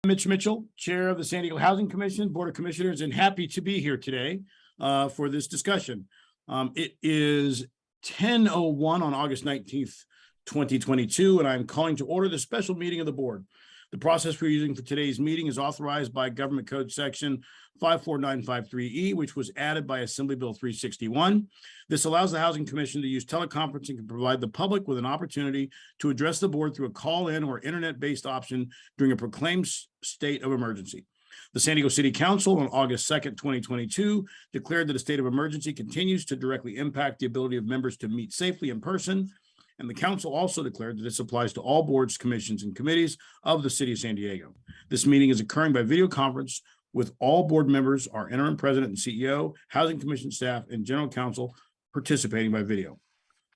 Mitch Mitchell, Chair of the San Diego Housing Commission, Board of Commissioners, and happy to be here today for this discussion. It is 10:01 on August 19th, 2022, and I'm calling to order the special meeting of the board. The process we're using for today's meeting is authorized by Government Code Section 54953E, which was added by Assembly Bill 361. This allows the Housing Commission to use teleconferencing to provide the public with an opportunity to address the board through a call-in or internet-based option during a proclaimed state of emergency. The San Diego City Council on August 2nd, 2022 declared that a state of emergency continues to directly impact the ability of members to meet safely in person. And the council also declared that this applies to all boards, commissions, and committees of the city of San Diego. This meeting is occurring by video conference with all board members, our interim president and CEO, housing commission staff, and general counsel participating by video.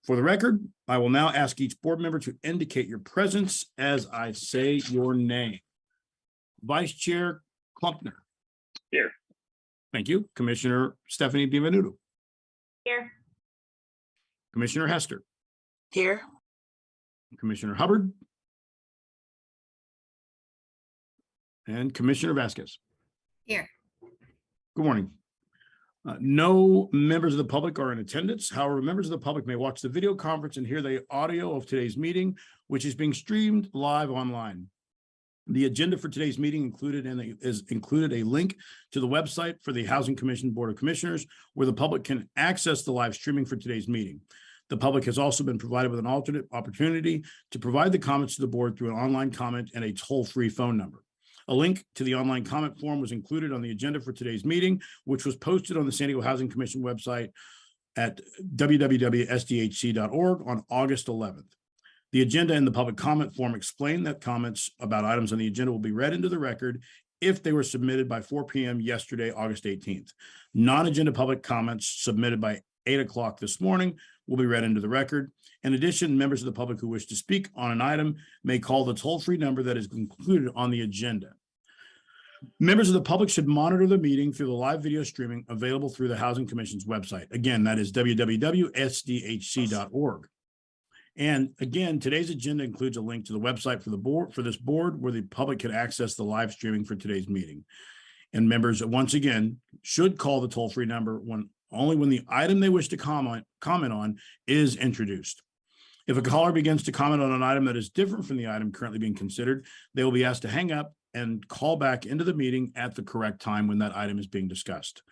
For the record, I will now ask each board member to indicate your presence as I say your name. Vice Chair Klumpner. Here. Thank you. Commissioner Stephanie Bienvenuto. Here. Commissioner Hester. Here. Commissioner Hubbard. And Commissioner Vasquez. Here. Good morning. No members of the public are in attendance. However, members of the public may watch the video conference and hear the audio of today's meeting, which is being streamed live online. The agenda for today's meeting included a link to the website for the Housing Commission Board of Commissioners, where the public can access the live streaming for today's meeting. The public has also been provided with an alternate opportunity to provide the comments to the board through an online comment and a toll-free phone number. A link to the online comment form was included on the agenda for today's meeting, which was posted on the San Diego Housing Commission website at www.sdhc.org on August 11th. The agenda and the public comment form explain that comments about items on the agenda will be read into the record if they were submitted by 4 p.m. yesterday, August 18th. Non-agenda public comments submitted by 8 o'clock this morning will be read into the record. In addition, members of the public who wish to speak on an item may call the toll-free number that is included on the agenda. Members of the public should monitor the meeting through the live video streaming available through the Housing Commission's website. Again, that is www.sdhc.org. And again, today's agenda includes a link to the website for this board where the public can access the live streaming for today's meeting. And members, once again, should call the toll-free number only when the item they wish to comment on is introduced. If a caller begins to comment on an item that is different from the item currently being considered, they will be asked to hang up and call back into the meeting at the correct time when that item is being discussed.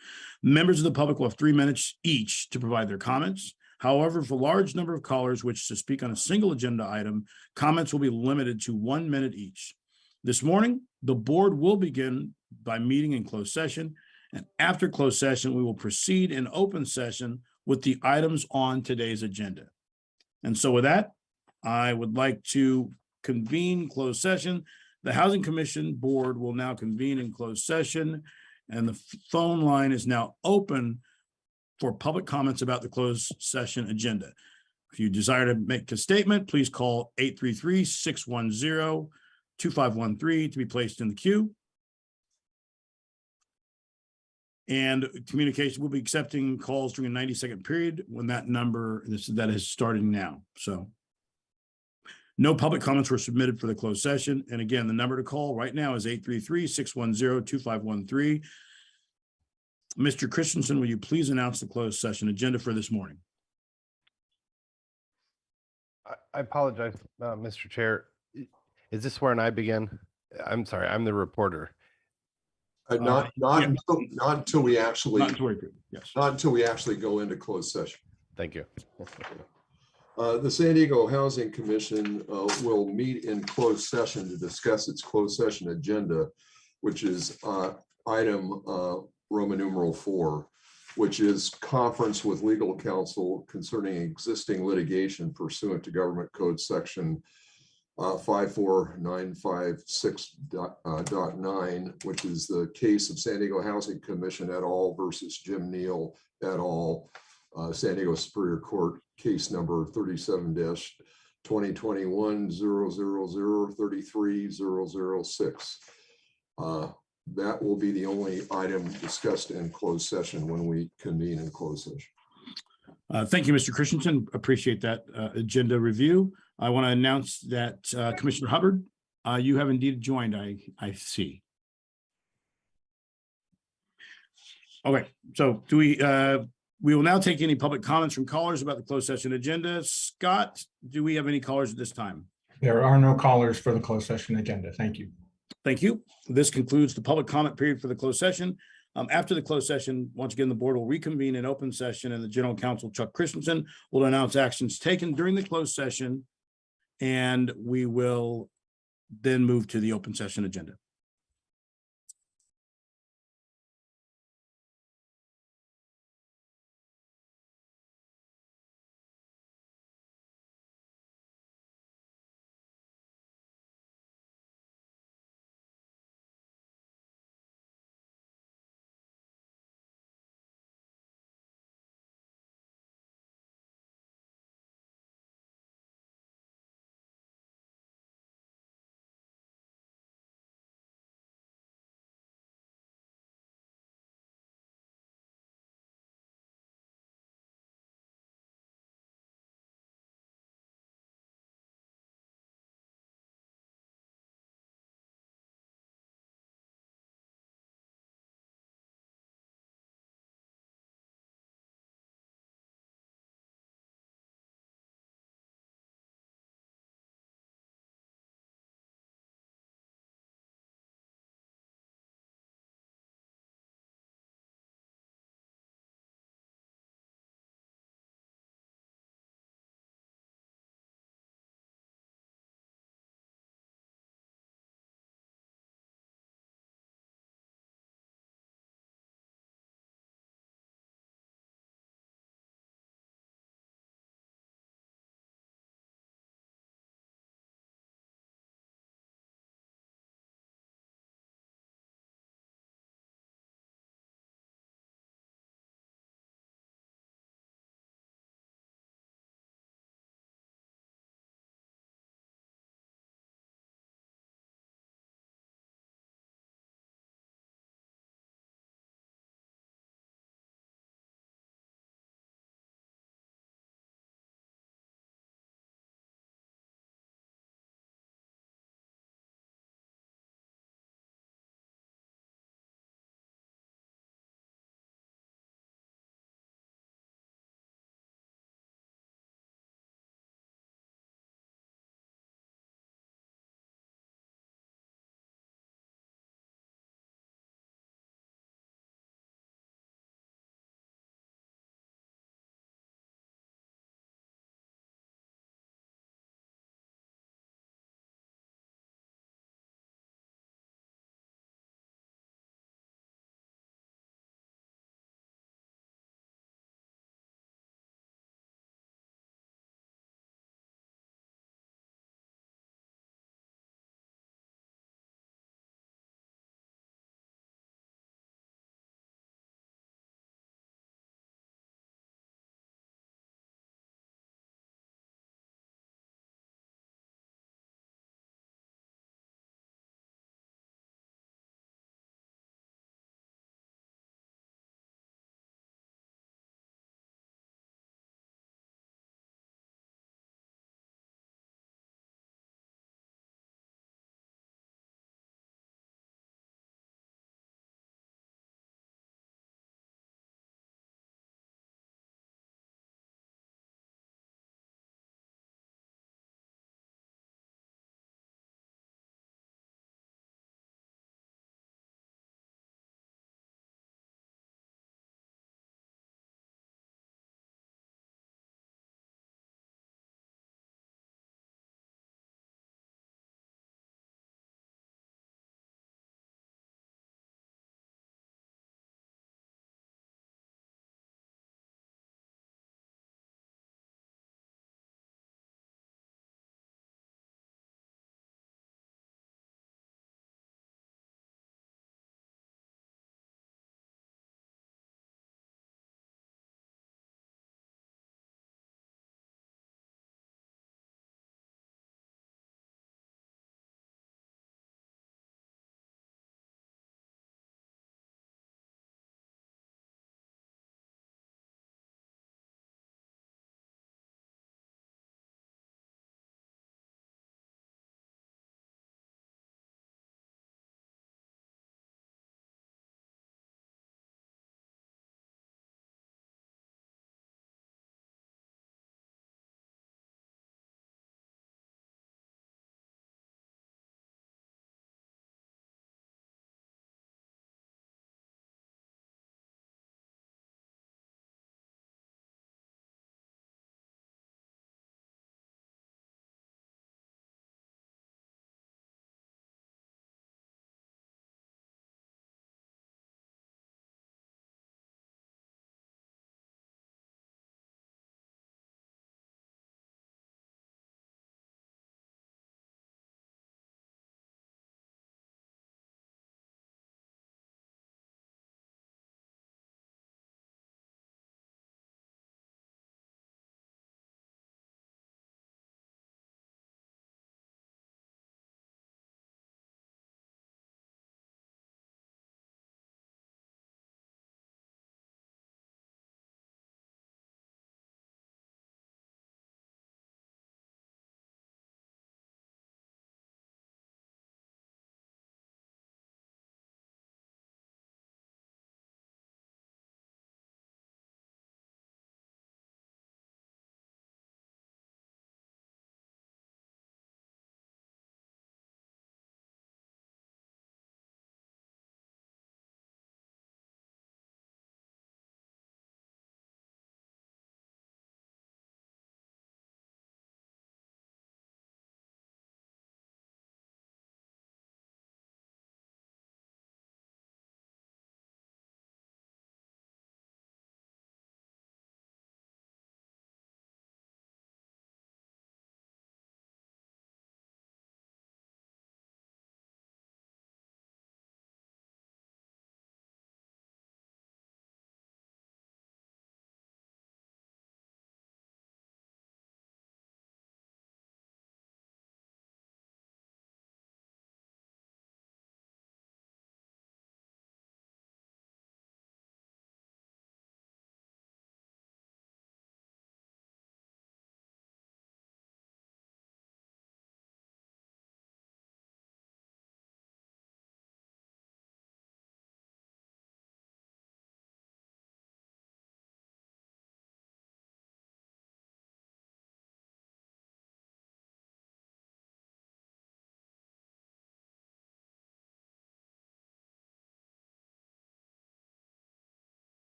Members of the public will have 3 minutes each to provide their comments. However, if a large number of callers wish to speak on a single agenda item, comments will be limited to 1 minute each. This morning, the board will begin by meeting in closed session, and after closed session, we will proceed in open session with the items on today's agenda. And so with that, I would like to convene closed session. The Housing Commission Board will now convene in closed session, and the phone line is now open for public comments about the closed session agenda. If you desire to make a statement, please call 833-610-2513 to be placed in the queue. And communication will be accepting calls during a 90-second period when that number that is starting now. So no public comments were submitted for the closed session. And again, the number to call right now is 833-610-2513. Mr. Christensen, will you please announce the closed session agenda for this morning? I apologize, Mr. Chair. Is this where I begin? I'm sorry, I'm the reporter. Not until we actually go into closed session. Thank you. The San Diego Housing Commission will meet in closed session to discuss its closed session agenda, which is item Roman numeral 4, which is conference with legal counsel concerning existing litigation pursuant to Government Code Section 54956.9, which is the case of San Diego Housing Commission et al. Versus Jim Neal et al. San Diego Superior Court case number 37-2021-000-33006. That will be the only item discussed in closed session when we convene in closed session. Thank you, Mr. Christensen. Appreciate that agenda review. I want to announce that Commissioner Hubbard You have indeed joined, I see. Okay, so we will now take any public comments from callers about the closed session agenda. Scott, do we have any callers at this time? There are no callers for the closed session agenda. Thank you. Thank you. This concludes the public comment period for the closed session. After the closed session, once again, the board will reconvene in open session and the general counsel, Chuck Christensen, will announce actions taken during the closed session. And we will then move to the open session agenda.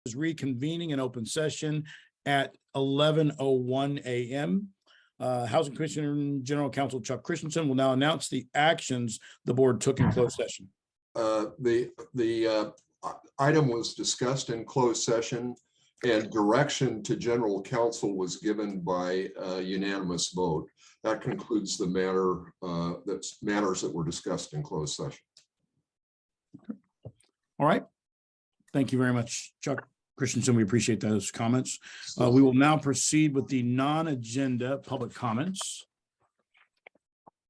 is reconvening in open session at 11:01 a.m. Housing Commissioner and General Counsel Chuck Christensen will now announce the actions the board took in closed session. The item was discussed in closed session, and direction to General Counsel was given by a unanimous vote. That concludes the matters that were discussed in closed session. All right. Thank you very much, Chuck Christensen. We appreciate those comments. We will now proceed with the non-agenda public comments.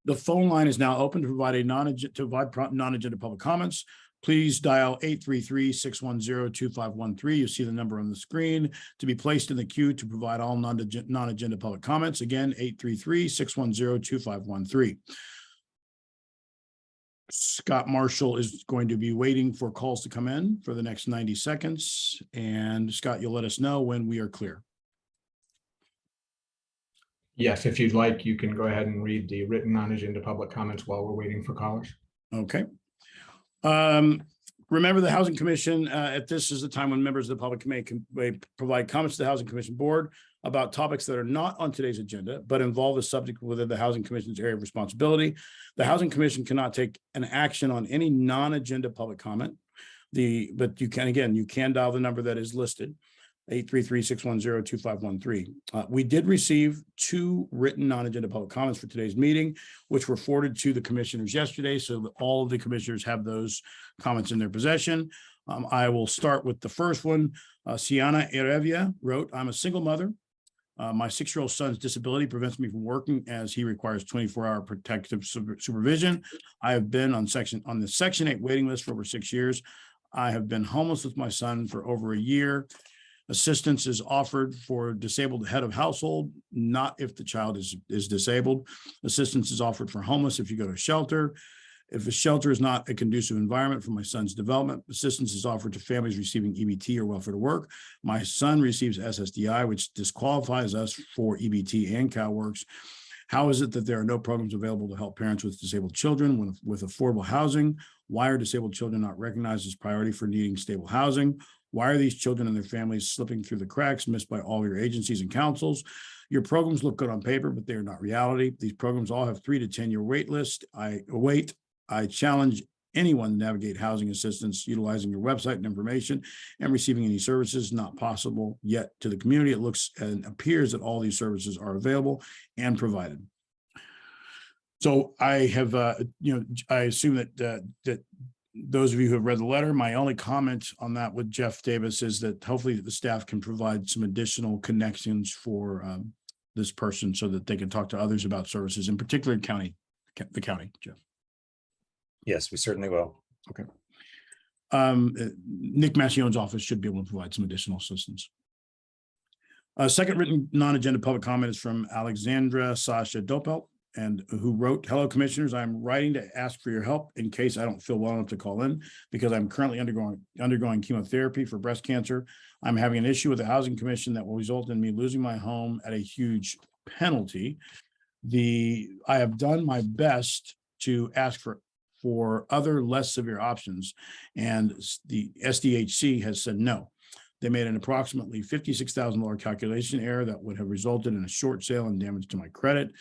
The phone line is now open to provide non-agenda public comments. Please dial 833-610-2513. You see the number on the screen to be placed in the queue to provide all non-agenda public comments. Again, 833-610-2513. Scott Marshall is going to be waiting for calls to come in for the next 90 seconds. And Scott, you'll let us know when we are clear. Yes, if you'd like, you can go ahead and read the written non-agenda public comments while we're waiting for callers. Okay. Remember the Housing Commission, this is the time when members of the public may provide comments to the Housing Commission Board about topics that are not on today's agenda, but involve a subject within the Housing Commission's area of responsibility. The Housing Commission cannot take an action on any non-agenda public comment. But you can dial the number that is listed, 833-610-2513. We did receive 2 written non-agenda public comments for today's meeting, which were forwarded to the commissioners yesterday. So that all of the commissioners have those comments in their possession. I will start with the first one. Siana Erevia wrote, "I'm a single mother. My 6-year-old son's disability prevents me from working as he requires 24-hour protective supervision. I have been on the Section 8 waiting list for over 6 years. I have been homeless with my son for over a year. Assistance is offered for disabled head of household, not if the child is disabled. Assistance is offered for homeless if you go to a shelter. If a shelter is not a conducive environment for my son's development, assistance is offered to families receiving EBT or welfare to work. My son receives SSDI, which disqualifies us for EBT and CalWorks. How is it that there are no programs available to help parents with disabled children with affordable housing? Why are disabled children not recognized as priority for needing stable housing? Why are these children and their families slipping through the cracks, missed by all your agencies and councils? Your programs look good on paper, but they are not reality. These programs all have 3 to 10 year wait list. I challenge anyone to navigate housing assistance utilizing your website and information and receiving any services not possible yet to the community. It looks and appears that all these services are available and provided." So I have, I assume that those of you who have read the letter, my only comment on that with Jeff Davis is that hopefully the staff can provide some additional connections for this person so that they can talk to others about services, in particular the county, Jeff. Yes, we certainly will. Okay. Nick Massione's office should be able to provide some additional assistance. Second written non-agenda public comment is from Alexandra Sasha Dopelt, and who wrote, "Hello, commissioners. I'm writing to ask for your help in case I don't feel well enough to call in because I'm currently undergoing chemotherapy for breast cancer. I'm having an issue with the Housing Commission that will result in me losing my home at a huge penalty. I have done my best to ask for other less severe options, and the SDHC has said no. They made an approximately $56,000 calculation error that would have resulted in a short sale and damage to my credit.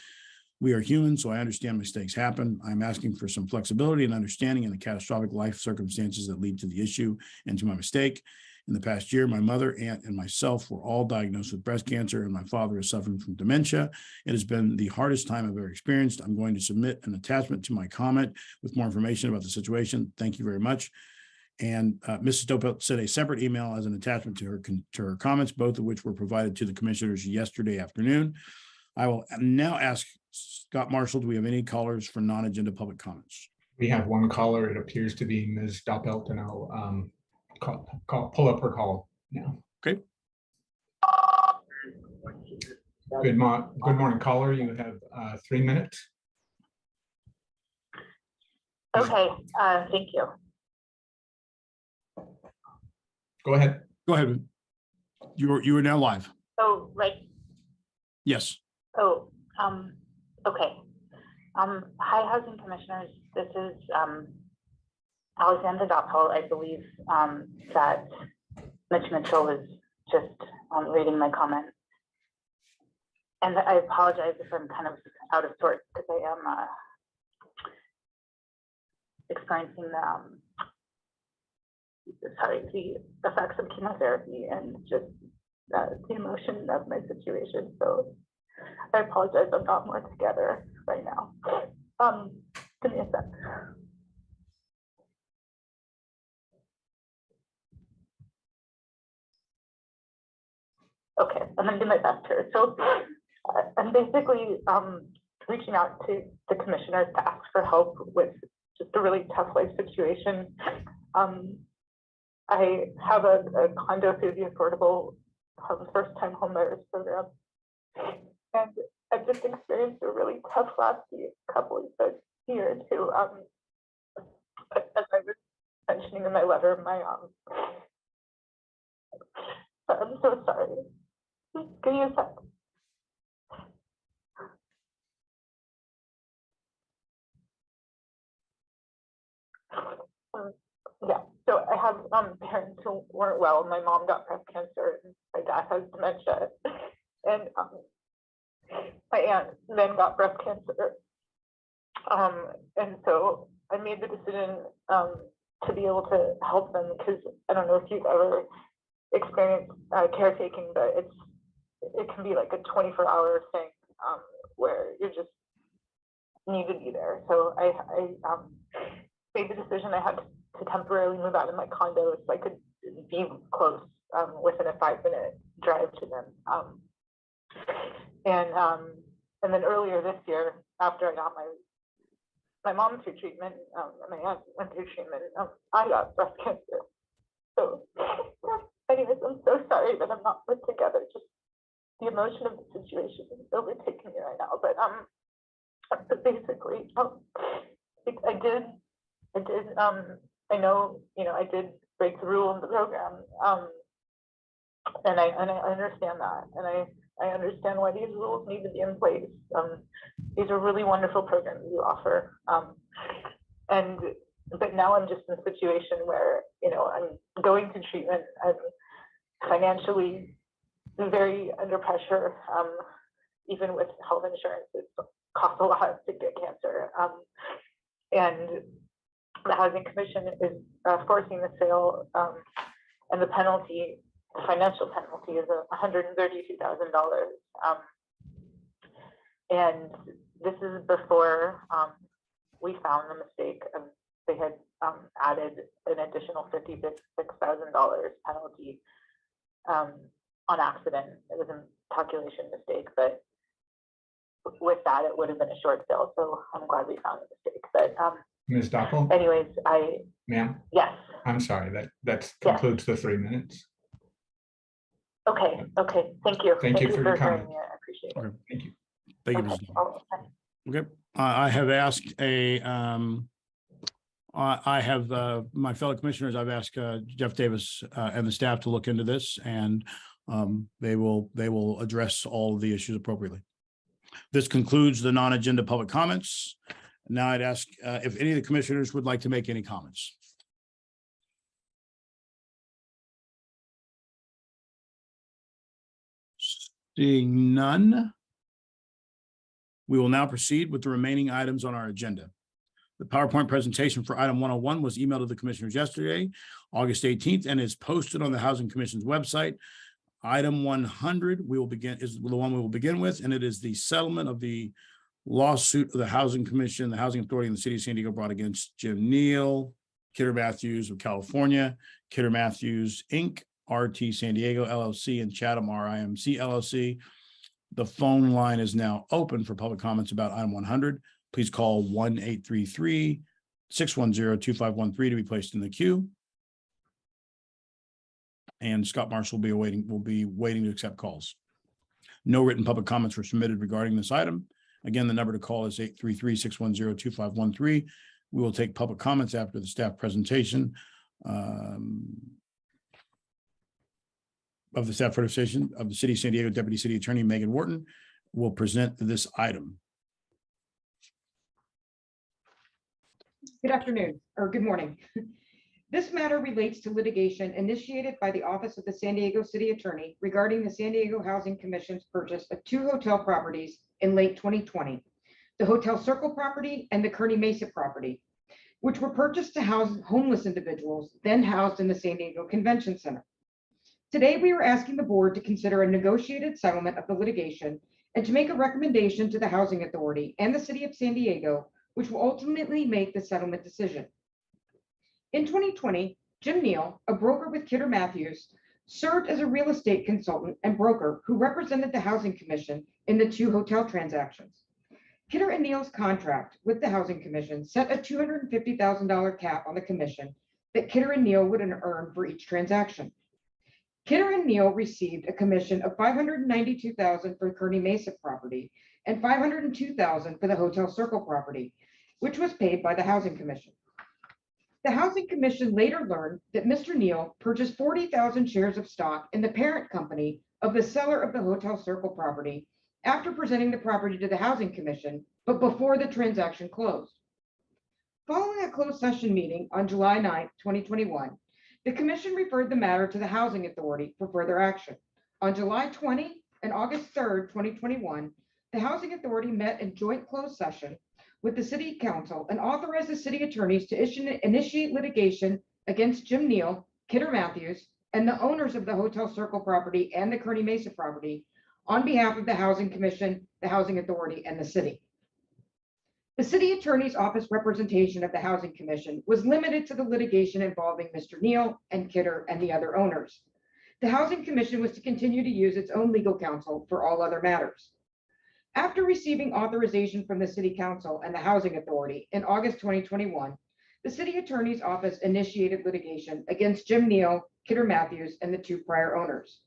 We are human, so I understand mistakes happen. I'm asking for some flexibility and understanding in the catastrophic life circumstances that lead to the issue and to my mistake. In the past year, my mother, aunt, and myself were all diagnosed with breast cancer, and my father is suffering from dementia. It has been the hardest time I've ever experienced. I'm going to submit an attachment to my comment with more information about the situation. Thank you very much." And Mrs. Dopelt sent a separate email as an attachment to her comments, both of which were provided to the commissioners yesterday afternoon. I will now ask Scott Marshall, do we have any callers for non-agenda public comments? We have one caller. It appears to be Ms. Dopelt, and I'll pull up her call now. Okay. Good morning, caller. You have 3 minutes. Okay, thank you. Go ahead. Go ahead. You are now live. So Yes. Okay. Hi, Housing Commissioners. This is Alexandra Doppel. I believe that Mitch Mitchell was just reading my comment. And I apologize if I'm kind of out of sorts because I am experiencing the effects of chemotherapy and just the emotion of my situation. So I apologize, I'm not more together right now. Give me a sec. Okay, I'm gonna do my best here. So I'm basically reaching out to the commissioners to ask for help with just a really tough life situation. I have a condo through the Affordable First Time Homebuyers Program. And I've just experienced a really tough last couple of years too. As I was mentioning in my letter, I'm so sorry. Give me a sec. Yeah, so I have parents who weren't well. My mom got breast cancer, and my dad has dementia, and my aunt then got breast cancer. And so I made the decision to be able to help them, because I don't know if you've ever experienced caretaking, but it can be like a 24-hour thing where you just need to be there. So I made the decision I had to temporarily move out of my condo so I could be close, within a 5-minute drive to them. And then earlier this year, after I got my mom through treatment, my aunt went through treatment, I got breast cancer. So anyways, I'm so sorry that I'm not put together. Just the emotion of the situation is overtaking me right now. But basically, I know, I did break the rule of the program, and I understand that, and I understand why these rules need to be in place. These are really wonderful programs you offer, but now I'm just in a situation where I'm going to treatment. I'm financially very under pressure, even with health insurance. It costs a lot to get cancer, and the Housing Commission is forcing the sale, and the penalty, the financial penalty, is $132,000. And this is before we found the mistake of they had added an additional $56,000 penalty on accident. It was a calculation mistake, but with that, it would have been a short sale. So I'm glad we found the mistake. But Ms. Doppel? anyways, Ma'am, yes. I'm sorry, that concludes the 3 minutes. Okay, thank you. Thank you for your hearing comment. me. I appreciate it. Okay. Thank you. Thank you, Okay, Mrs. Dodd. okay. Okay, I have asked my fellow commissioners, I've asked Jeff Davis and the staff to look into this, and they will address all of the issues appropriately. This concludes the non-agenda public comments. Now I'd ask if any of the commissioners would like to make any comments. Seeing none, we will now proceed with the remaining items on our agenda. The PowerPoint presentation for item 101 was emailed to the commissioners yesterday, August 18th, and is posted on the Housing Commission's website. Item 100 is the one we will begin with, and it is the settlement of the lawsuit of the Housing Commission, the Housing Authority in the City of San Diego brought against Jim Neal, Kidder Matthews of California, Kidder Matthews Inc., RT San Diego LLC, and Chatham RIMC LLC. The phone line is now open for public comments about item 100. Please call 1-833-610-2513 to be placed in the queue. And Scott Marshall will be waiting to accept calls. No written public comments were submitted regarding this item. Again, the number to call is 833-610-2513. We will take public comments after the staff presentation of the staff presentation of the City of San Diego Deputy City Attorney Megan Wharton will present this item. Good afternoon, or good morning. This matter relates to litigation initiated by the Office of the San Diego City Attorney regarding the San Diego Housing Commission's purchase of 2 hotel properties in late 2020, the Hotel Circle property and the Kearny Mesa property, which were purchased to house homeless individuals then housed in the San Diego Convention Center. Today, we are asking the board to consider a negotiated settlement of the litigation and to make a recommendation to the Housing Authority and the City of San Diego, which will ultimately make the settlement decision. In 2020, Jim Neal, a broker with Kidder Matthews, served as a real estate consultant and broker who represented the Housing Commission in the 2 hotel transactions. Kidder and Neal's contract with the Housing Commission set a $250,000 cap on the commission that Kidder and Neal would earn for each transaction. Kidder and Neal received a commission of $592,000 for Kearny Mesa property and $502,000 for the Hotel Circle property, which was paid by the Housing Commission. The Housing Commission later learned that Mr. Neal purchased 40,000 shares of stock in the parent company of the seller of the Hotel Circle property after presenting the property to the Housing Commission, but before the transaction closed. Following a closed session meeting on July 9, 2021, the Commission referred the matter to the Housing Authority for further action. On July 20 and August 3, 2021, the Housing Authority met in joint closed session with the City Council and authorized the city attorneys to initiate litigation against Jim Neal, Kidder Matthews, and the owners of the Hotel Circle property and the Kearny Mesa property on behalf of the Housing Commission, the Housing Authority, and the city. The city attorney's office representation of the Housing Commission was limited to the litigation involving Mr. Neal and Kidder and the other owners. The Housing Commission was to continue to use its own legal counsel for all other matters. After receiving authorization from the City Council and the Housing Authority in August 2021, the City Attorney's Office initiated litigation against Jim Neal, Kidder Matthews, and the 2 prior owners.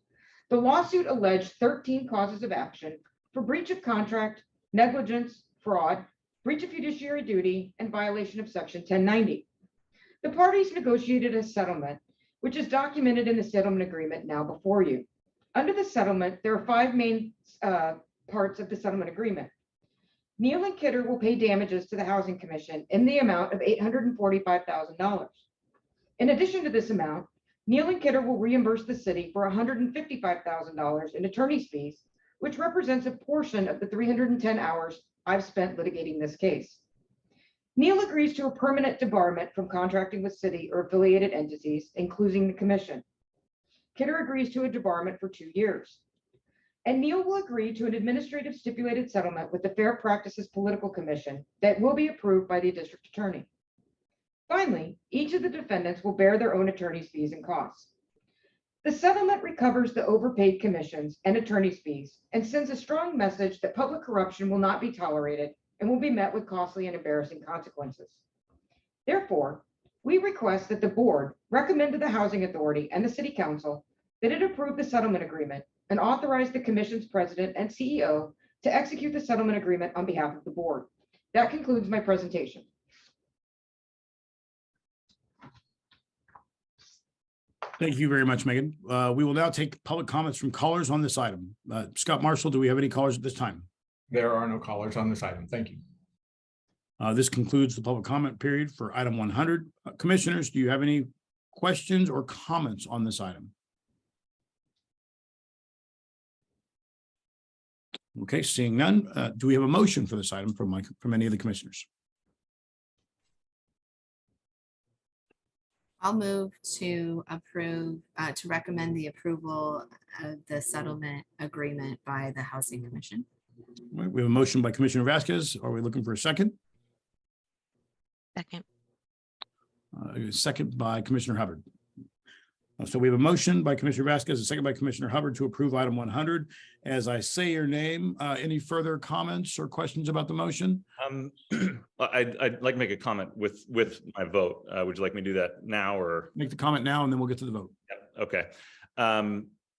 The lawsuit alleged 13 causes of action for breach of contract, negligence, fraud, breach of fiduciary duty, and violation of Section 1090. The parties negotiated a settlement, which is documented in the settlement agreement now before you. Under the settlement, there are 5 main parts of the settlement agreement. Neal and Kidder will pay damages to the Housing Commission in the amount of $845,000. In addition to this amount, Neal and Kidder will reimburse the city for $155,000 in attorney's fees, which represents a portion of the 310 hours I've spent litigating this case. Neal agrees to a permanent debarment from contracting with city or affiliated entities, including the commission. Kidder agrees to a debarment for 2 years. And Neal will agree to an administrative stipulated settlement with the Fair Practices Political Commission that will be approved by the district attorney. Finally, each of the defendants will bear their own attorney's fees and costs. The settlement recovers the overpaid commissions and attorney's fees and sends a strong message that public corruption will not be tolerated and will be met with costly and embarrassing consequences. Therefore, we request that the board recommend to the Housing Authority and the City Council that it approve the settlement agreement and authorize the Commission's president and CEO to execute the settlement agreement on behalf of the board. That concludes my presentation. Thank you very much, Megan. We will now take public comments from callers on this item. Scott Marshall, do we have any callers at this time? There are no callers on this item. Thank you. This concludes the public comment period for item 100. Commissioners, do you have any questions or comments on this item? Okay, seeing none, do we have a motion for this item from any of the commissioners? I'll move to approve, to recommend the approval of the settlement agreement by the Housing Commission. All right, we have a motion by Commissioner Vasquez. Are we looking for a second? Second. Second by Commissioner Hubbard. So we have a motion by Commissioner Vasquez, a second by Commissioner Hubbard to approve item 100. As I say your name, any further comments or questions about the motion? I'd like to make a comment with my vote. Would you like me to do that now or? Make the comment now and then we'll get to the vote. Yeah, okay.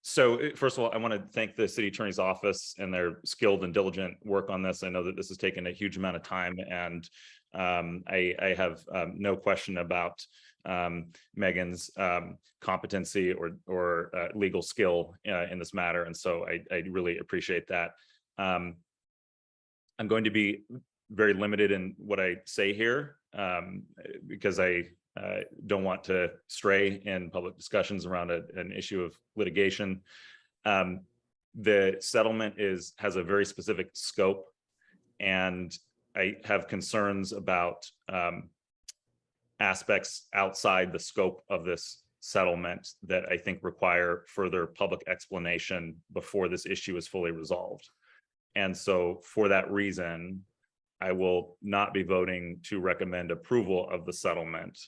So first of all, I want to thank the city attorney's office and their skilled and diligent work on this. I know that this has taken a huge amount of time, and I have no question about Megan's competency or legal skill in this matter. And so I really appreciate that. I'm going to be very limited in what I say here because I don't want to stray in public discussions around an issue of litigation. The settlement has a very specific scope, and I have concerns about aspects outside the scope of this settlement that I think require further public explanation before this issue is fully resolved. And so for that reason, I will not be voting to recommend approval of the settlement.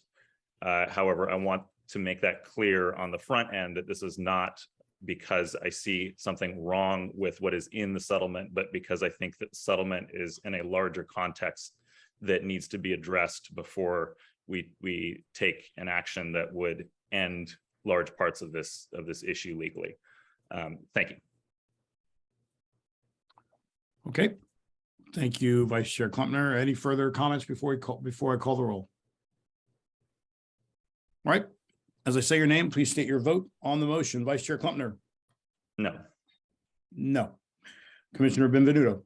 However, I want to make that clear on the front end that this is not because I see something wrong with what is in the settlement, but because I think that the settlement is in a larger context that needs to be addressed before we take an action that would end large parts of this issue legally. Thank you. Okay. Thank you, Vice Chair Klumpner. Any further comments before I call the roll? All right. As I say your name, please state your vote on the motion. Vice Chair Klumpner. No. No. Commissioner Benvenuto.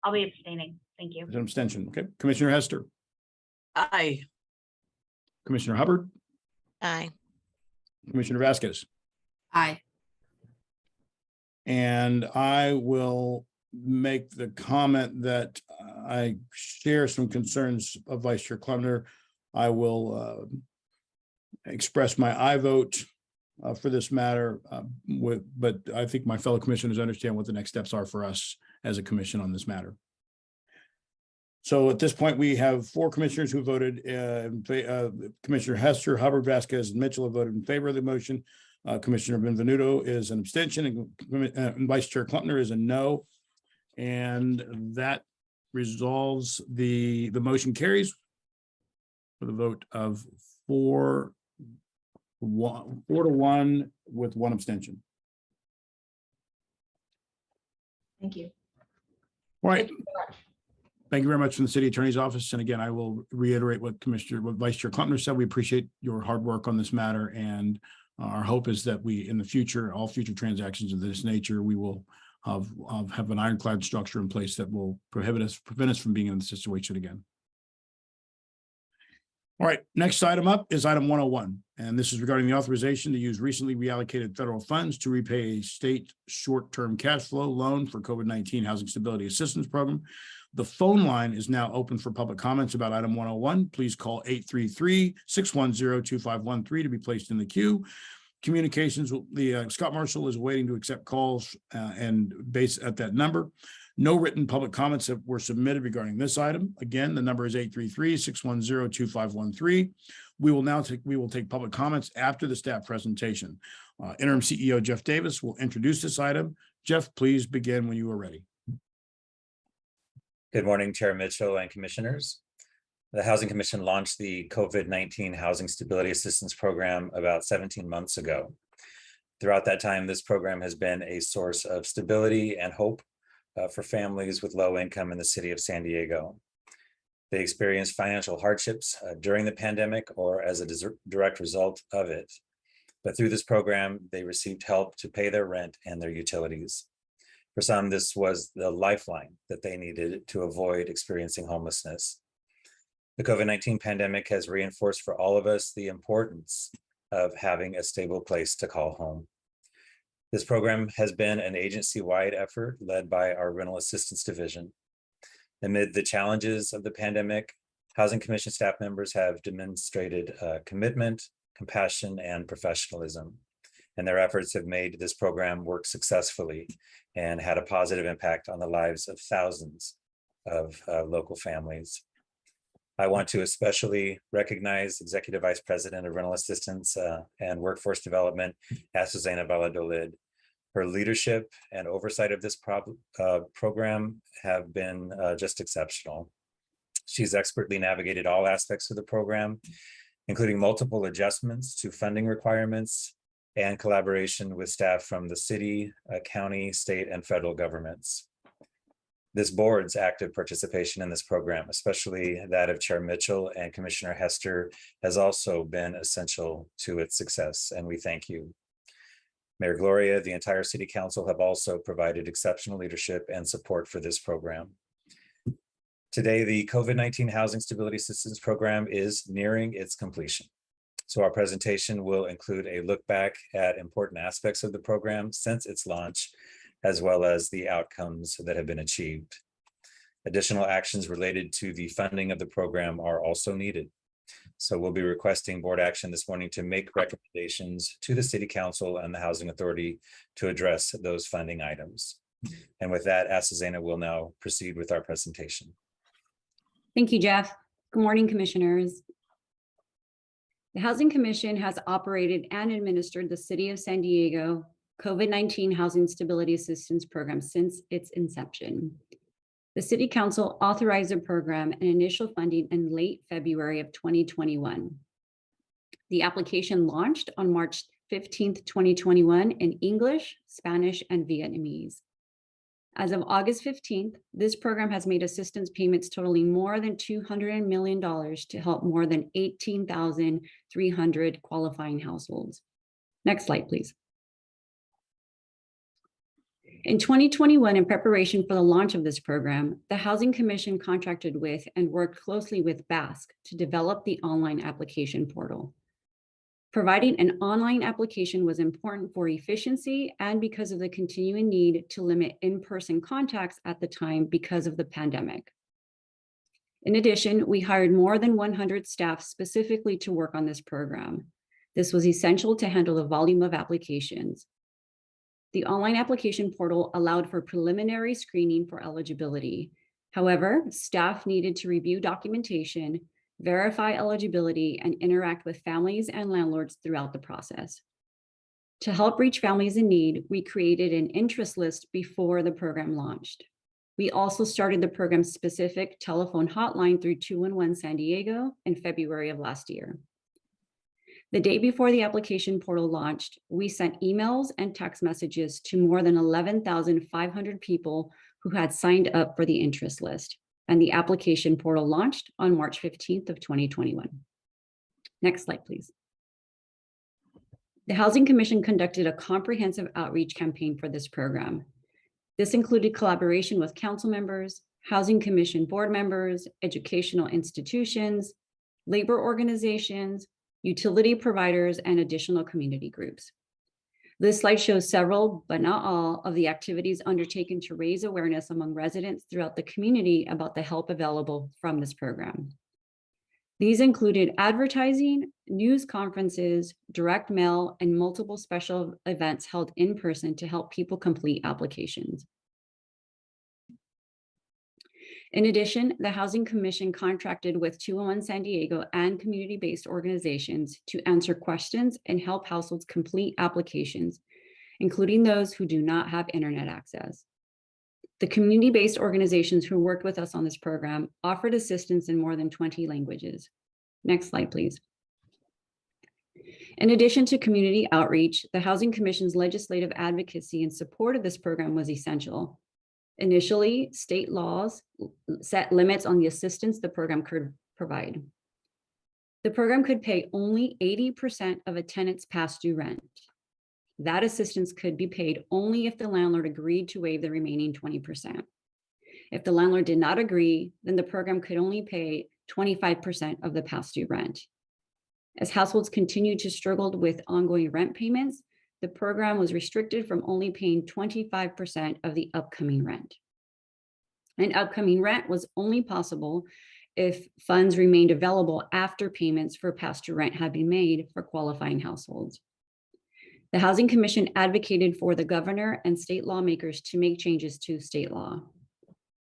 I'll be abstaining. Thank you. There's an abstention. Okay. Commissioner Hester. Aye. Commissioner Hubbard. Aye. Commissioner Vasquez. Aye. And I will make the comment that I share some concerns of Vice Chair Klumpner. I will express my aye vote for this matter, but I think my fellow commissioners understand what the next steps are for us as a commission on this matter. So at this point, we have 4 commissioners who voted. Commissioner Hester, Hubbard, Vasquez, and Mitchell have voted in favor of the motion. Commissioner Benvenuto is an abstention, and Vice Chair Klumpner is a no. And that resolves the motion carries with a vote of 4 to 1 with 1 abstention. Thank you. All right. Thank you very much. Thank you very much from the City Attorney's Office. And again, I will reiterate what Vice Chair Klumpner said. We appreciate your hard work on this matter. And our hope is that we, in the future, all future transactions of this nature, we will have an ironclad structure in place that will prevent us from being in this situation again. All right, next item up is item 101, and this is regarding the authorization to use recently reallocated federal funds to repay a state short-term cash flow loan for COVID-19 Housing Stability Assistance Program. The phone line is now open for public comments about item 101. Please call 833-610-2513 to be placed in the queue. Communications, the Scott Marshall is waiting to accept calls and base at that number. No written public comments that were submitted regarding this item. Again, the number is 833-610-2513. We will take public comments after the staff presentation. Interim CEO Jeff Davis will introduce this item. Jeff, please begin when you are ready. Good morning, Chair Mitchell and commissioners. The Housing Commission launched the COVID-19 Housing Stability Assistance Program about 17 months ago. Throughout that time, this program has been a source of stability and hope for families with low income in the city of San Diego. They experienced financial hardships during the pandemic or as a direct result of it. But through this program, they received help to pay their rent and their utilities. For some, this was the lifeline that they needed to avoid experiencing homelessness. The COVID-19 pandemic has reinforced for all of us the importance of having a stable place to call home. This program has been an agency-wide effort led by our Rental Assistance Division. Amid the challenges of the pandemic, Housing Commission staff members have demonstrated commitment, compassion, and professionalism. And their efforts have made this program work successfully and had a positive impact on the lives of thousands of local families. I want to especially recognize Executive Vice President of Rental Assistance and Workforce Development, Azucena Valladolid. Her leadership and oversight of this program have been just exceptional. She's expertly navigated all aspects of the program, including multiple adjustments to funding requirements and collaboration with staff from the city, county, state, and federal governments. This board's active participation in this program, especially that of Chair Mitchell and Commissioner Hester, has also been essential to its success, and we thank you. Mayor Gloria, the entire City Council have also provided exceptional leadership and support for this program. Today, the COVID-19 Housing Stability Assistance Program is nearing its completion. So our presentation will include a look back at important aspects of the program since its launch, as well as the outcomes that have been achieved. Additional actions related to the funding of the program are also needed. So we'll be requesting board action this morning to make recommendations to the City Council and the Housing Authority to address those funding items. And with that, Asazena will now proceed with our presentation. Thank you, Jeff. Good morning, commissioners. The Housing Commission has operated and administered the City of San Diego COVID-19 Housing Stability Assistance Program since its inception. The City Council authorized the program and initial funding in late February of 2021. The application launched on March 15th, 2021 in English, Spanish, and Vietnamese. As of August 15th, this program has made assistance payments totaling more than $200 million to help more than 18,300 qualifying households. Next slide, please. In 2021, in preparation for the launch of this program, the Housing Commission contracted with and worked closely with BASC to develop the online application portal. Providing an online application was important for efficiency and because of the continuing need to limit in-person contacts at the time because of the pandemic. In addition, we hired more than 100 staff specifically to work on this program. This was essential to handle the volume of applications. The online application portal allowed for preliminary screening for eligibility. However, staff needed to review documentation, verify eligibility, and interact with families and landlords throughout the process. To help reach families in need, we created an interest list before the program launched. We also started the program's specific telephone hotline through 211 San Diego in February of last year. The day before the application portal launched, we sent emails and text messages to more than 11,500 people who had signed up for the interest list, and the application portal launched on March 15th of 2021. Next slide, please. The Housing Commission conducted a comprehensive outreach campaign for this program. This included collaboration with council members, Housing Commission board members, educational institutions, labor organizations, utility providers, and additional community groups. This slide shows several, but not all, of the activities undertaken to raise awareness among residents throughout the community about the help available from this program. These included advertising, news conferences, direct mail, and multiple special events held in person to help people complete applications. In addition, the Housing Commission contracted with 201 San Diego and community-based organizations to answer questions and help households complete applications, including those who do not have internet access. The community-based organizations who worked with us on this program offered assistance in more than 20 languages. Next slide, please. In addition to community outreach, the Housing Commission's legislative advocacy in support of this program was essential. Initially, state laws set limits on the assistance the program could provide. The program could pay only 80% of a tenant's past due rent. That assistance could be paid only if the landlord agreed to waive the remaining 20%. If the landlord did not agree, then the program could only pay 25% of the past due rent. As households continued to struggle with ongoing rent payments, the program was restricted from only paying 25% of the upcoming rent. And upcoming rent was only possible if funds remained available after payments for past due rent had been made for qualifying households. The Housing Commission advocated for the governor and state lawmakers to make changes to state law.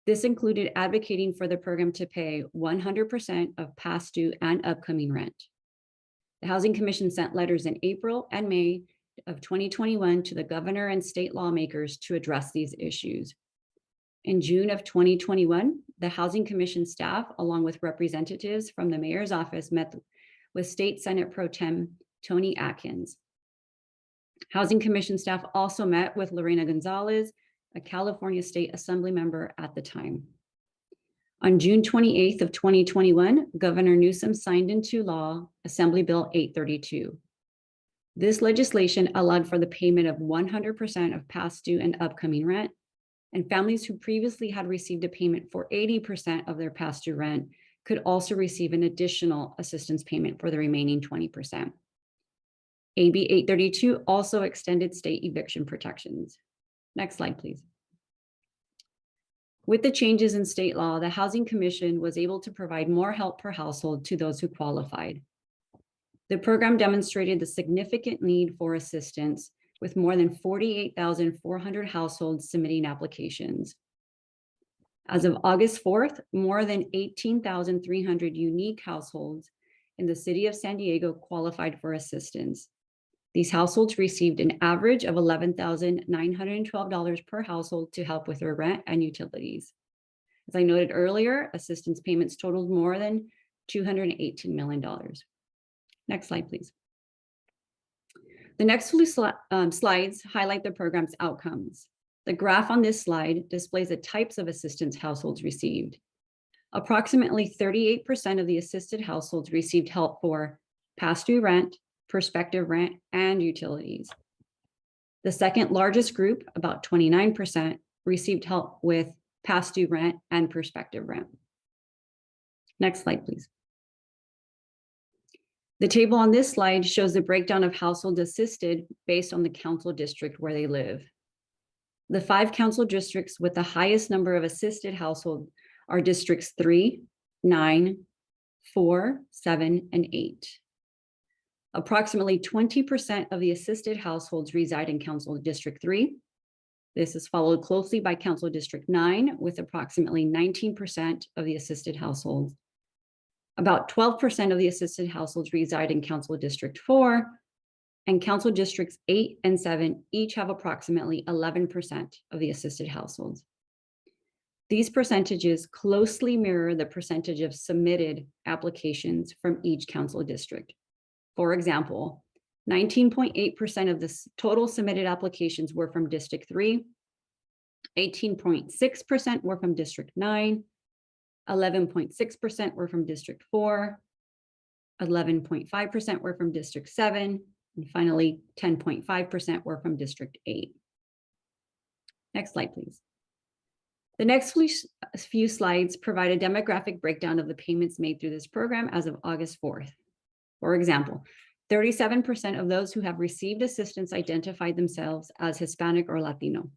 This included advocating for the program to pay 100% of past due and upcoming rent. The Housing Commission sent letters in April and May of 2021 to the governor and state lawmakers to address these issues. In June of 2021, the Housing Commission staff, along with representatives from the mayor's office, met with State Senate Pro Tem Tony Atkins. Housing Commission staff also met with Lorena Gonzalez, a California State Assembly member at the time. On June 28th of 2021, Governor Newsom signed into law Assembly Bill 832. This legislation allowed for the payment of 100% of past due and upcoming rent, And families who previously had received a payment for 80% of their past due rent could also receive an additional assistance payment for the remaining 20%. AB 832 also extended state eviction protections. Next slide, please. With the changes in state law, the Housing Commission was able to provide more help per household to those who qualified. The program demonstrated the significant need for assistance, with more than 48,400 households submitting applications. As of August 4th, more than 18,300 unique households in the city of San Diego qualified for assistance. These households received an average of $11,912 per household to help with their rent and utilities. As I noted earlier, assistance payments totaled more than $218 million. Next slide, please. The next few slides highlight the program's outcomes. The graph on this slide displays the types of assistance households received. Approximately 38% of the assisted households received help for past due rent, prospective rent, and utilities. The second largest group, about 29%, received help with past due rent and prospective rent. Next slide, please. The table on this slide shows the breakdown of households assisted based on the council district where they live. The 5 council districts with the highest number of assisted households are districts 3, 9, 4, 7, and 8. Approximately 20% of the assisted households reside in Council District 3. This is followed closely by Council District 9, with approximately 19% of the assisted households. About 12% of the assisted households reside in Council District 4, and Council Districts 8 and 7 each have approximately 11% of the assisted households. These percentages closely mirror the percentage of submitted applications from each council district. For example, 19.8% of the total submitted applications were from District 3, 18.6% were from District 9, 11.6% were from District 4, 11.5% were from District 7, and finally 10.5% were from District 8. Next slide, please. The next few slides provide a demographic breakdown of the payments made through this program as of August 4th. For example, 37% of those who have received assistance identified themselves as Hispanic or Latino.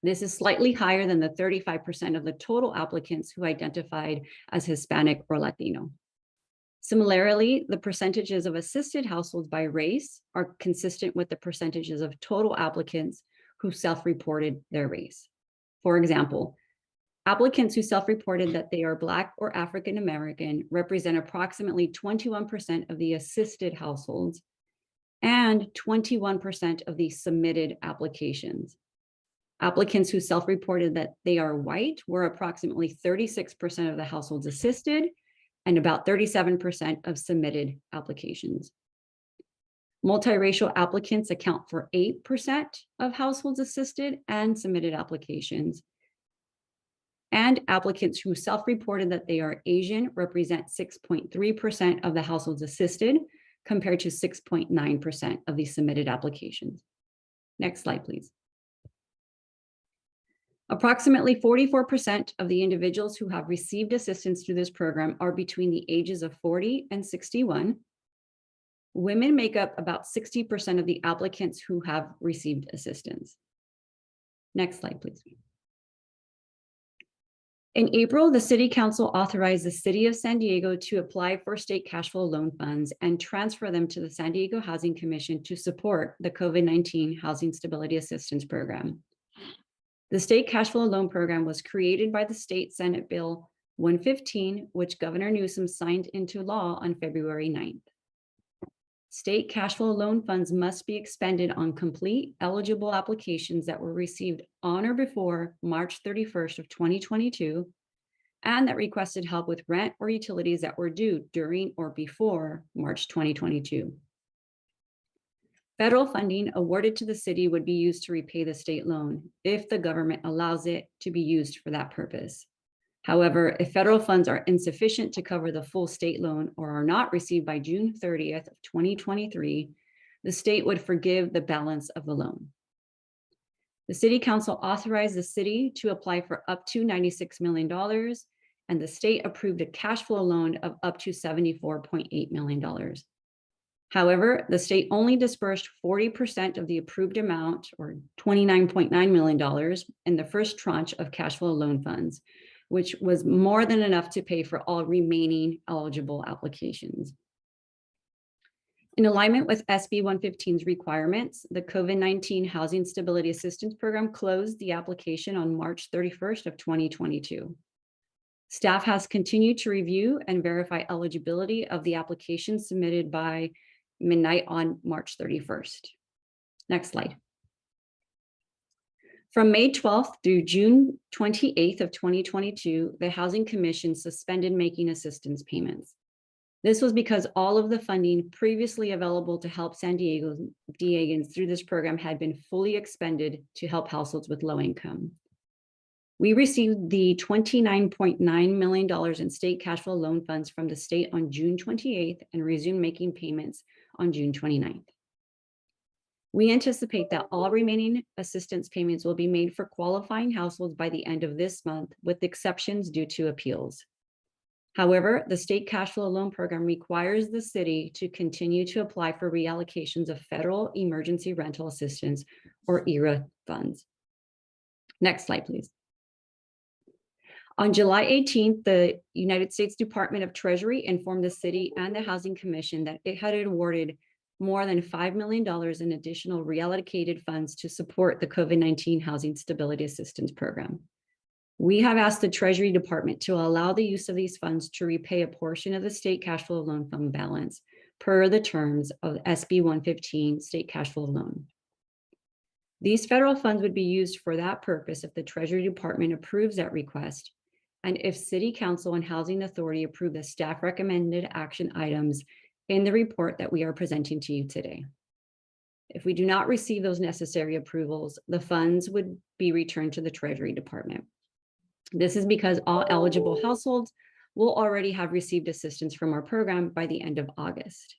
This is slightly higher than the 35% of the total applicants who identified as Hispanic or Latino. Similarly, the percentages of assisted households by race are consistent with the percentages of total applicants who self-reported their race. For example, applicants who self-reported that they are Black or African American represent approximately 21% of the assisted households and 21% of the submitted applications. Applicants who self-reported that they are white were approximately 36% of the households assisted and about 37% of submitted applications. Multiracial applicants account for 8% of households assisted and submitted applications. And applicants who self-reported that they are Asian represent 6.3% of the households assisted, compared to 6.9% of the submitted applications. Next slide, please. Approximately 44% of the individuals who have received assistance through this program are between the ages of 40 and 61. Women make up about 60% of the applicants who have received assistance. Next slide, please. In April, the City Council authorized the City of San Diego to apply for state cash flow loan funds and transfer them to the San Diego Housing Commission to support the COVID-19 Housing Stability Assistance Program. The State Cash Flow Loan Program was created by the State Senate Bill 115, which Governor Newsom signed into law on February 9th. State cash flow loan funds must be expended on complete eligible applications that were received on or before March 31st of 2022, and that requested help with rent or utilities that were due during or before March 2022. Federal funding awarded to the city would be used to repay the state loan if the government allows it to be used for that purpose. However, if federal funds are insufficient to cover the full state loan or are not received by June 30th of 2023, the state would forgive the balance of the loan. The city council authorized the city to apply for up to $96 million, and the state approved a cash flow loan of up to $74.8 million. However, the state only dispersed 40% of the approved amount, or $29.9 million, in the first tranche of cash flow loan funds, which was more than enough to pay for all remaining eligible applications. In alignment with SB 115's requirements, the COVID-19 Housing Stability Assistance Program closed the application on March 31st of 2022. Staff has continued to review and verify eligibility of the application submitted by midnight on March 31st. Next slide. From May 12th through June 28th of 2022, the Housing Commission suspended making assistance payments. This was because all of the funding previously available to help San Diegans through this program had been fully expended to help households with low income. We received the $29.9 million in state cash flow loan funds from the state on June 28th and resumed making payments on June 29th. We anticipate that all remaining assistance payments will be made for qualifying households by the end of this month, with exceptions due to appeals. However, the state cash flow loan program requires the city to continue to apply for reallocations of federal emergency rental assistance, or ERA funds. Next slide, please. On July 18th, the United States Department of Treasury informed the city and the Housing Commission that it had awarded more than $5 million in additional reallocated funds to support the COVID-19 Housing Stability Assistance Program. We have asked the Treasury Department to allow the use of these funds to repay a portion of the state cash flow loan fund balance per the terms of SB 115 state cash flow loan. These federal funds would be used for that purpose if the Treasury Department approves that request, and if City Council and Housing Authority approve the staff recommended action items in the report that we are presenting to you today. If we do not receive those necessary approvals, the funds would be returned to the Treasury Department. This is because all eligible households will already have received assistance from our program by the end of August.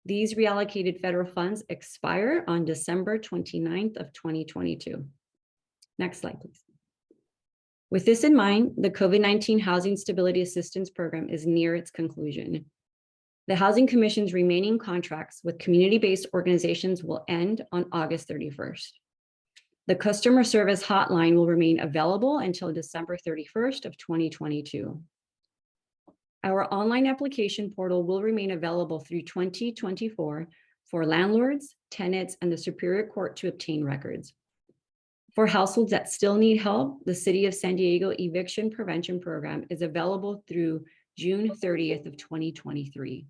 These reallocated federal funds expire on December 29th of 2022. Next slide, please. With this in mind, the COVID-19 Housing Stability Assistance Program is near its conclusion. The Housing Commission's remaining contracts with community-based organizations will end on August 31st. The customer service hotline will remain available until December 31st of 2022. Our online application portal will remain available through 2024 for landlords, tenants, and the Superior Court to obtain records. For households that still need help, the City of San Diego Eviction Prevention Program is available through June 30th of 2023.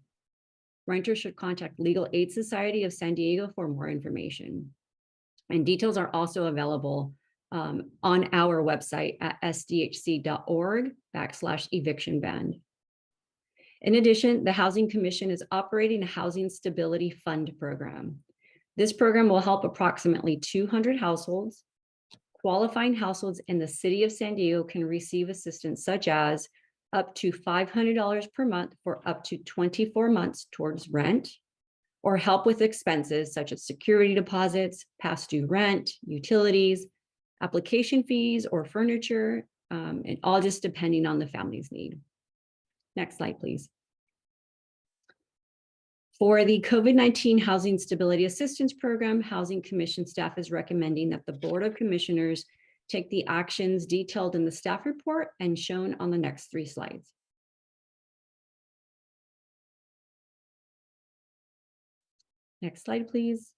Renters should contact Legal Aid Society of San Diego for more information. And details are also available on our website at sdhc.org/eviction ban. In addition, the Housing Commission is operating a Housing Stability Fund program. This program will help approximately 200 households. Qualifying households in the City of San Diego can receive assistance such as up to $500 per month for up to 24 months towards rent, or help with expenses such as security deposits, past due rent, utilities, application fees, or furniture, and all just depending on the family's need. Next slide, please. For the COVID-19 Housing Stability Assistance Program, Housing Commission staff is recommending that the Board of Commissioners take the actions detailed in the staff report and shown on the next 3 slides. Next slide, please.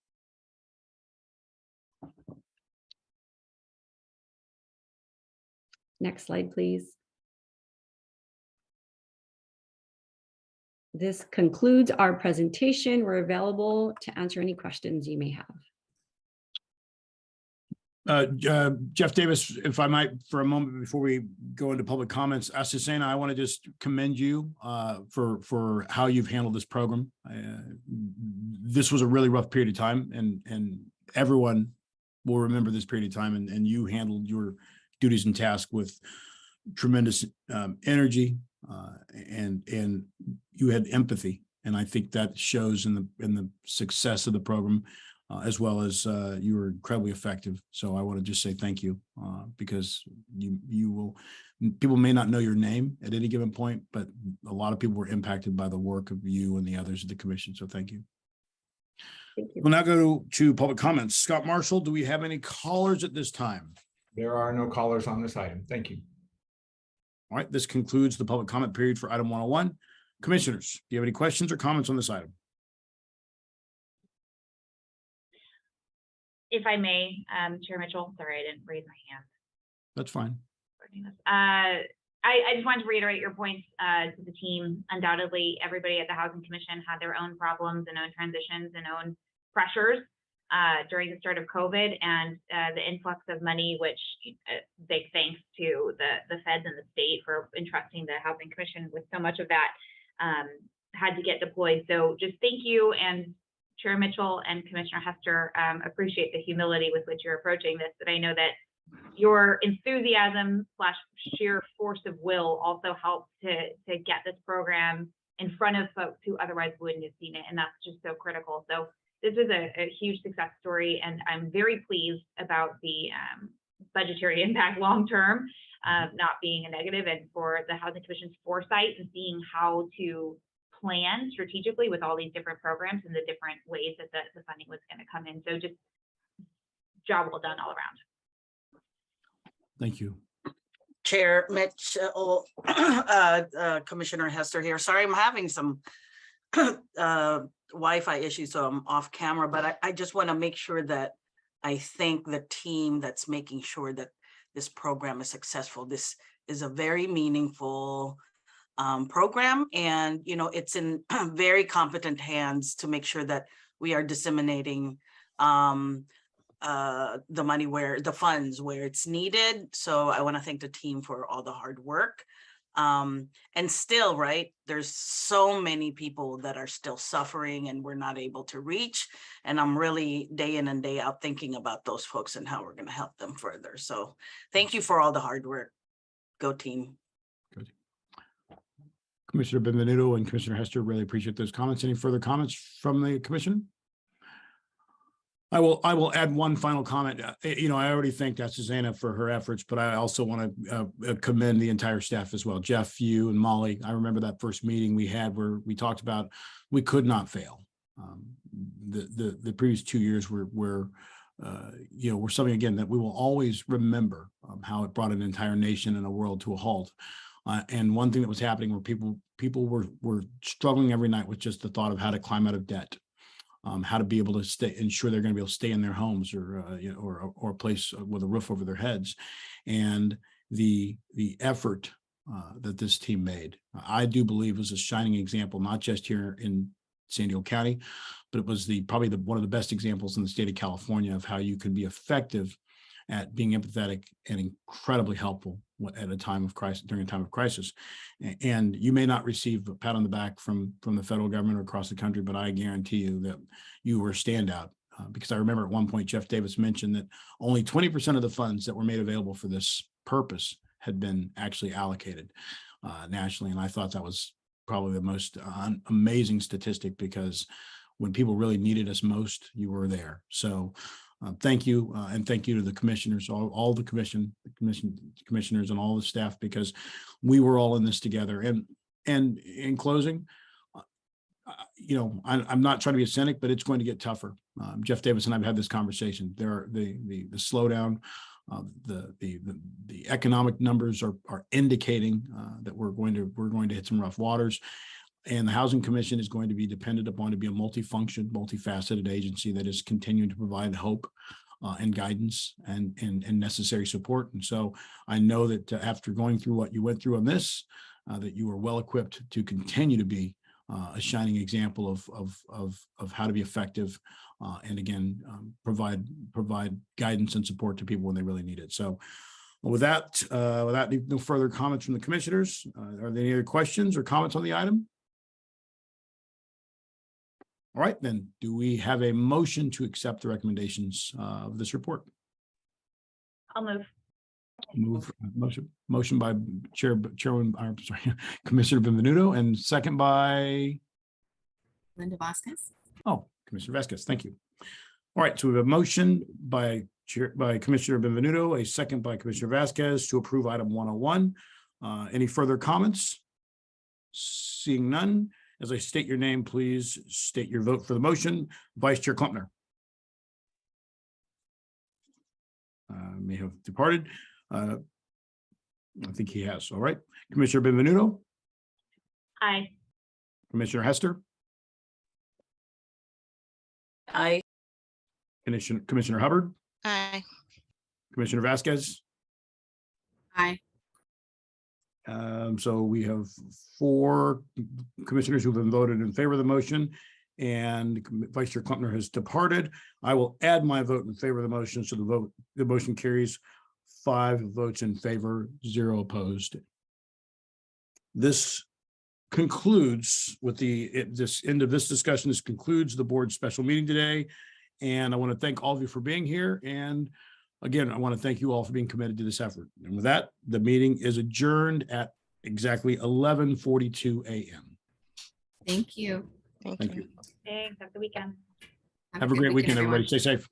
Next slide, please. This concludes our presentation. We're available to answer any questions you may have. Jeff Davis, if I might, for a moment before we go into public comments, Asusena, I want to just commend you for how you've handled this program. This was a really rough period of time, and everyone will remember this period of time, and you handled your duties and tasks with tremendous energy, and you had empathy, and I think that shows in the success of the program. as well as you were incredibly effective. So I want to just say thank you because people may not know your name at any given point, but a lot of people were impacted by the work of you and the others at the commission. So thank you. Thank you. We'll now go to public comments. Scott Marshall, do we have any callers at this time? There are no callers on this item. Thank you. All right, this concludes the public comment period for item 101. Commissioners, do you have any questions or comments on this item? If I may, Chair Mitchell, sorry, I didn't raise my hand. That's fine. I just wanted to reiterate your points to the team. Undoubtedly, everybody at the Housing Commission had their own problems and own transitions and own pressures during the start of COVID, and the influx of money, which big thanks to the feds and the state for entrusting the Housing Commission with so much of that, had to get deployed. So just thank you, and Chair Mitchell and Commissioner Hester, appreciate the humility with which you're approaching this, but I know that your enthusiasm / sheer force of will also helped to get this program in front of folks who otherwise wouldn't have seen it, and that's just so critical. So this is a huge success story, and I'm very pleased about the budgetary impact long-term, not being a negative, and for the Housing Commission's foresight and seeing how to plan strategically with all these different programs and the different ways that the funding was going to come in. So just job well done all around. Thank you. Chair Mitchell, Commissioner Hester here. Sorry, I'm having some Wi-Fi issues, so I'm off camera, but I just want to make sure that I thank the team that's making sure that this program is successful. This is a very meaningful program, and it's in very competent hands to make sure that we are disseminating the money the funds where it's needed. So I want to thank the team for all the hard work. And still, right, there's so many people that are still suffering and we're not able to reach. And I'm really day in and day out thinking about those folks and how we're going to help them further. So thank you for all the hard work. Go team. Good. Commissioner Benvenuto and Commissioner Hester, really appreciate those comments. Any further comments from the commission? I will add one final comment. I already thanked Susanna for her efforts, but I also want to commend the entire staff as well. Jeff, you and Molly. I remember that first meeting we had where we talked about we could not fail. The previous 2 years were something again that we will always remember, how it brought an entire nation and a world to a halt. And one thing that was happening where people were struggling every night with just the thought of how to climb out of debt. How to be able to ensure they're going to be able to stay in their homes or a place with a roof over their heads, and the effort that this team made, I do believe was a shining example, not just here in San Diego County, but it was probably one of the best examples in the state of California of how you can be effective at being empathetic and incredibly helpful at a time of crisis, during a time of crisis. And you may not receive a pat on the back from the federal government or across the country, but I guarantee you that you were a standout. Because I remember at one point, Jeff Davis mentioned that only 20% of the funds that were made available for this purpose had been actually allocated nationally. And I thought that was probably the most amazing statistic, because when people really needed us most, you were there. So thank you, and thank you to the commissioners, all the commissioners and all the staff, because we were all in this together. And in closing, I'm not trying to be a cynic, but it's going to get tougher. Jeff Davis and I've had this conversation. There are the slowdown, the economic numbers are indicating that we're going to hit some rough waters. And the Housing Commission is going to be dependent upon to be a multifunction, multifaceted agency that is continuing to provide hope and guidance and necessary support. And so I know that after going through what you went through on this, that you are well equipped to continue to be a shining example of how to be effective and again provide guidance and support to people when they really need it. So with that, without no further comments from the commissioners, are there any other questions or comments on the item? All right, then, do we have a motion to accept the recommendations of this report? I'll move. Motion by Commissioner Benvenuto, and second by Linda Vasquez. Commissioner Vasquez. Thank you. All right, so we have a motion by Commissioner Benvenuto, a second by Commissioner Vasquez to approve item 101. Any further comments? Seeing none, as I state your name, please state your vote for the motion. Vice Chair Klumpner. May have departed. I think he has. All right. Commissioner Benvenuto, Aye. Commissioner Hester, Aye. Commissioner Hubbard, Aye. Commissioner Vasquez. Aye. So we have 4 commissioners who've been voted in favor of the motion, and Vice Chair Klumpner has departed. I will add my vote in favor of the motion, so the motion carries 5 votes in favor, 0 opposed. This concludes with this end of this discussion. This concludes the board's special meeting today, and I want to thank all of you for being here. And again, I want to thank you all for being committed to this effort. And with that, the meeting is adjourned at exactly 11:42 a.m. Thank you. Thank you. Thanks. Have a good weekend. Have a great weekend, everybody. Stay safe.